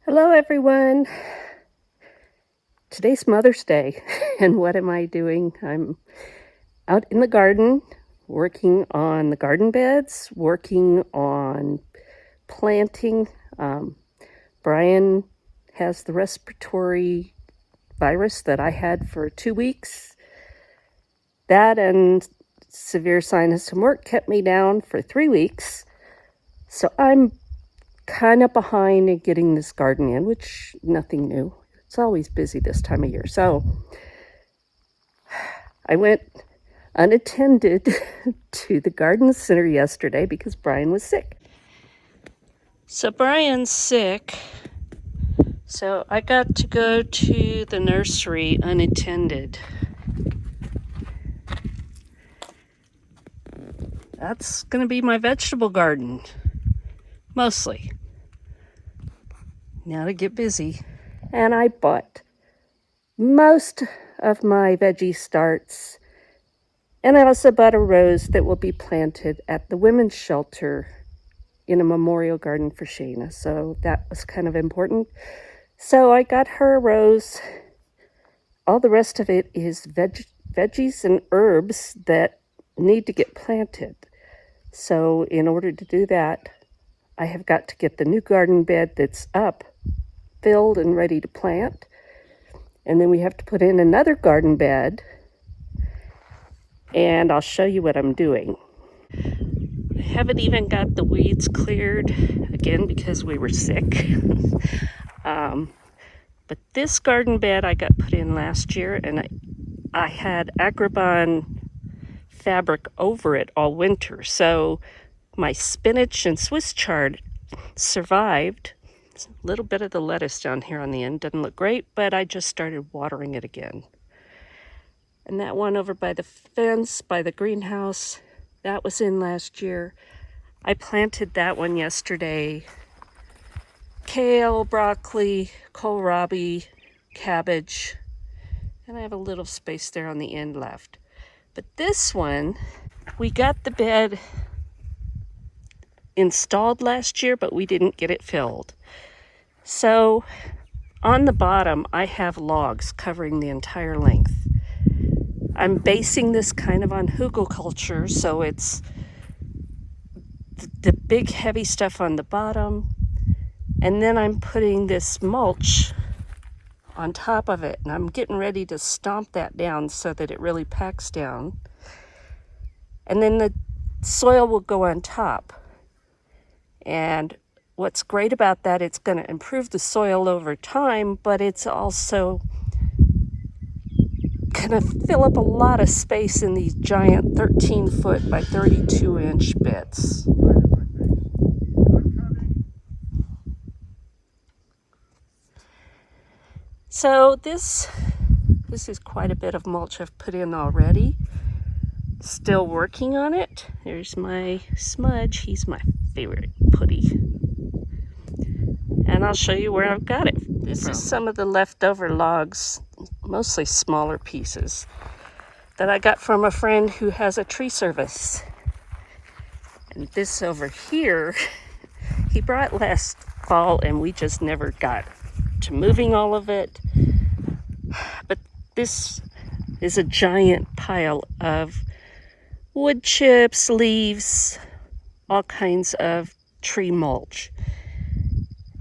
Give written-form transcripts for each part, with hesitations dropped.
Hello everyone. Today's Mother's Day, and what am I doing? I'm out in the garden, working on the garden beds, working on planting. Brian has the respiratory virus that I had for 2 weeks. That and severe sinus and work kept me down for 3 weeks. So I'm kind of behind in getting this garden in, which nothing new. It's always busy this time of year. So I went unattended to the garden center yesterday because Brian was sick. So Brian's sick, so I got to go to the nursery unattended. That's going to be my vegetable garden, mostly. Now to get busy. And I bought most of my veggie starts, and I also bought a rose that will be planted at the women's shelter in a memorial garden for Shayna, so that was kind of important. So I got her a rose. All the rest of it is veggies and herbs that need to get planted. So in order to do that, I have got to get the new garden bed that's up, filled and ready to plant. And then we have to put in another garden bed, and I'll show you what I'm doing. I haven't even got the weeds cleared, again, because we were sick. But this garden bed I got put in last year, and I had Agribon fabric over it all winter. So my spinach and Swiss chard survived. A little bit of the lettuce down here on the end doesn't look great, but I just started watering it again. And that one over by the fence, by the greenhouse, that was in last year. I planted that one yesterday. Kale, broccoli, kohlrabi, cabbage, and I have a little space there on the end left. But this one, we got the bed installed last year, but we didn't get it filled. So on the bottom, I have logs covering the entire length. I'm basing this kind of on hugelkultur, so it's the big heavy stuff on the bottom, and then I'm putting this mulch on top of it, and I'm getting ready to stomp that down so that it really packs down. And then the soil will go on top. And what's great about that, it's going to improve the soil over time, but it's also going to fill up a lot of space in these giant 13-foot by 32-inch beds. So this is quite a bit of mulch I've put in already. Still working on it. There's my Smudge. He's my favorite putty. And I'll show you where I've got it. This is some of the leftover logs, mostly smaller pieces, that I got from a friend who has a tree service. And this over here, he brought last fall, and we just never got to moving all of it. But this is a giant pile of wood chips, leaves, all kinds of tree mulch.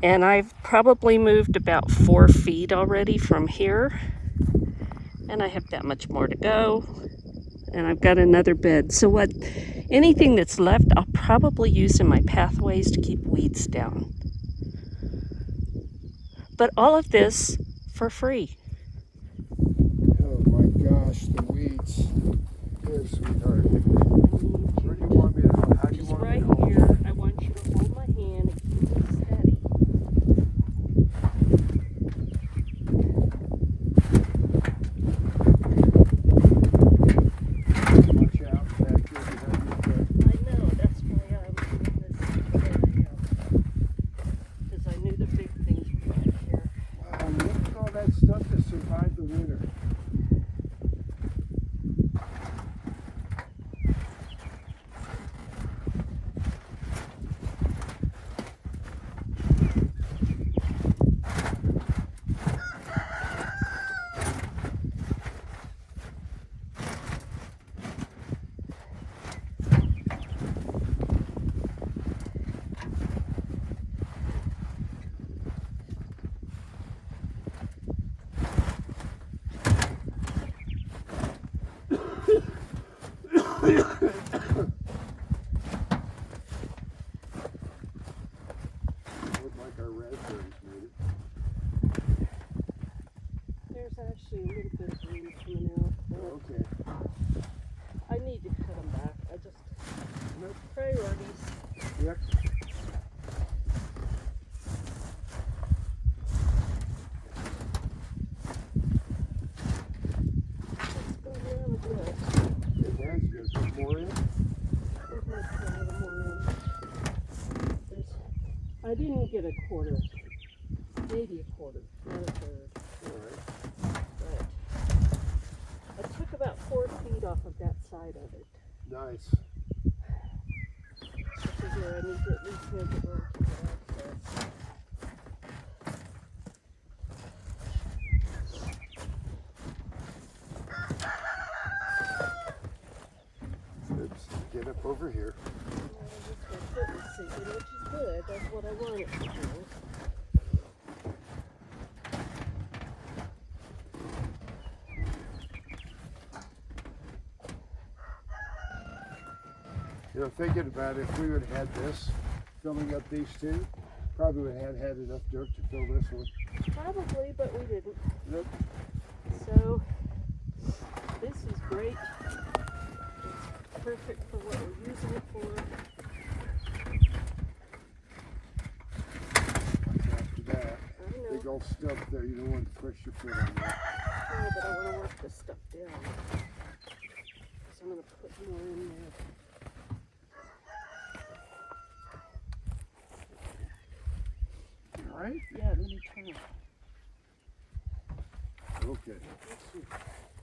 And I've probably moved about 4 feet already from here. And I have that much more to go. And I've got another bed. So anything that's left, I'll probably use in my pathways to keep weeds down. But all of this for free. Oh my gosh, the weeds. Here, sweetheart. Where do you want me to, how do you Just want right me to hold here. I want you to hold my hand and keep it steady. Watch out back here behind your I know, that's why I'm in this area. Because I knew the big things were back here. Wow, look at all that stuff that survived the winter. didn't get a quarter, maybe a quarter, not a third. Alright. But I took about 4 feet off of that side of it. Nice. So here, I need to at least make it where we can get access. Oops, get up over here. My foot is sinking, which is good. That's what I want it to do. You know, thinking about it, if we would have had this filling up these two, probably would have had enough dirt to fill this one. Probably, but we didn't. Nope. So, this is great. It's perfect for what we're using it for. After that, I know. big old stump there, you don't want to push your foot on that. No, but I want to work this stuff down. So I'm going to put more in there. All right? Yeah, let me turn it. Okay.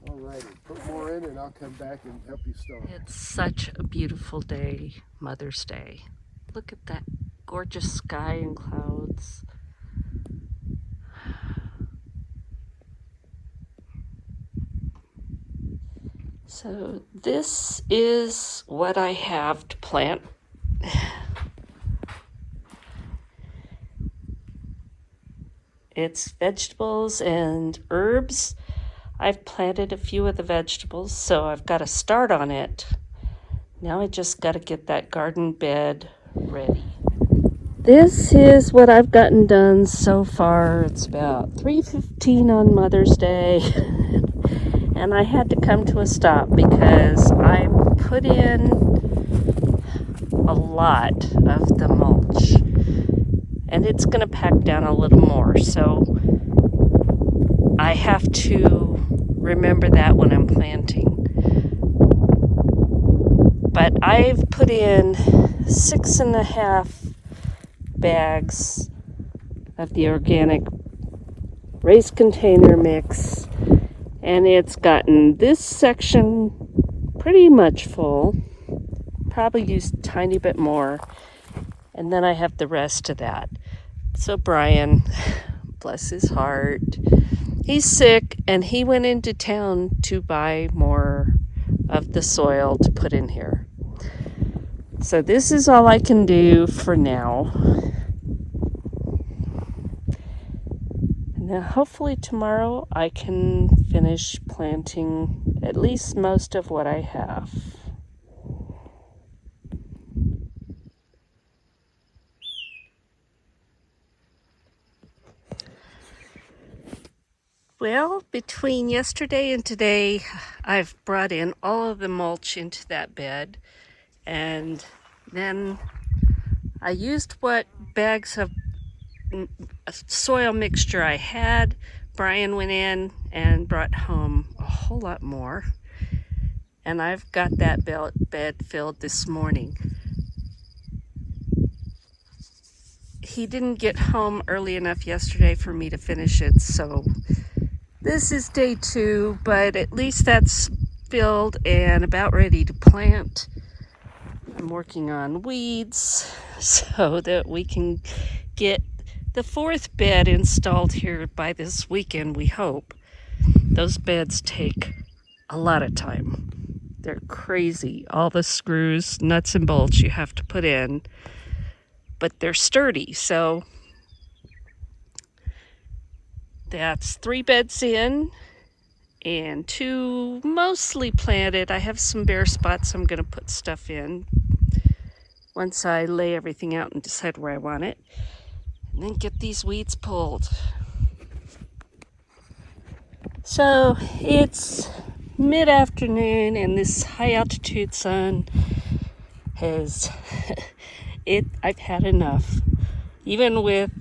All righty. Put more in and I'll come back and help you start. It's such a beautiful day, Mother's Day. Look at that gorgeous sky and clouds. So this is what I have to plant. It's vegetables and herbs. I've planted a few of the vegetables, so I've got a start on it. Now I just got to get that garden bed ready. This is what I've gotten done so far. It's about 3:15 on Mother's Day. And I had to come to a stop because I put in a lot of the mulch. And it's going to pack down a little more, so I have to remember that when I'm planting. But I've put in 6.5 bags of the organic raised container mix, and it's gotten this section pretty much full. Probably use a tiny bit more, and then I have the rest of that. So Brian, bless his heart, he's sick and he went into town to buy more of the soil to put in here. So this is all I can do for now. And then hopefully tomorrow I can finish planting at least most of what I have. Well, between yesterday and today, I've brought in all of the mulch into that bed, and then I used what bags of soil mixture I had. Brian went in and brought home a whole lot more, and I've got that bed filled this morning. He didn't get home early enough yesterday for me to finish it, so this is day 2, but at least that's filled and about ready to plant. I'm working on weeds so that we can get the 4th bed installed here by this weekend, we hope. Those beds take a lot of time. They're crazy. All the screws, nuts, and bolts you have to put in, but they're sturdy, so that's 3 beds in and 2 mostly planted. I have some bare spots I'm going to put stuff in once I lay everything out and decide where I want it. And then get these weeds pulled. So it's mid-afternoon and this high-altitude sun has, I've had enough. Even with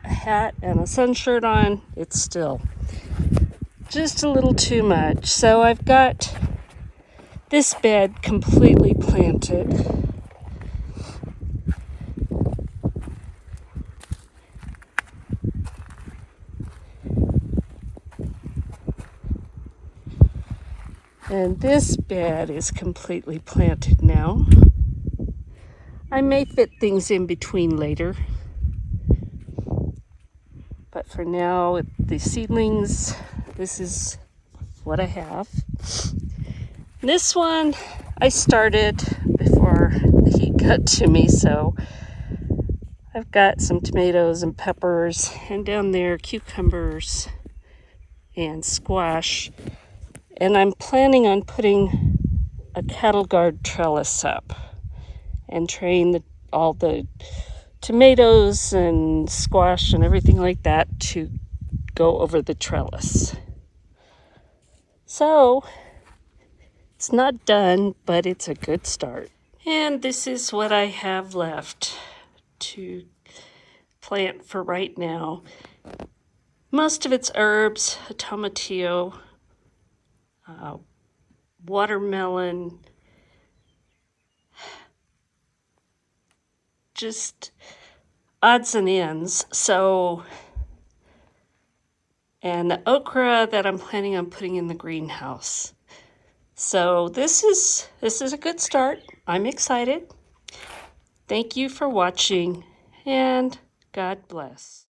a hat and a sun shirt on, it's still just a little too much. So I've got this bed completely planted. And this bed is completely planted now. I may fit things in between later. But for now, the seedlings, this is what I have. This one I started before the heat got to me, so I've got some tomatoes and peppers, and down there cucumbers and squash. And I'm planning on putting a cattle guard trellis up and train all the tomatoes and squash and everything like that to go over the trellis. So it's not done, but it's a good start. And this is what I have left to plant for right now. Most of it's herbs, a tomatillo, watermelon, just odds and ends. So, and the okra that I'm planning on putting in the greenhouse. So this is a good start. I'm excited. Thank you for watching, and God bless.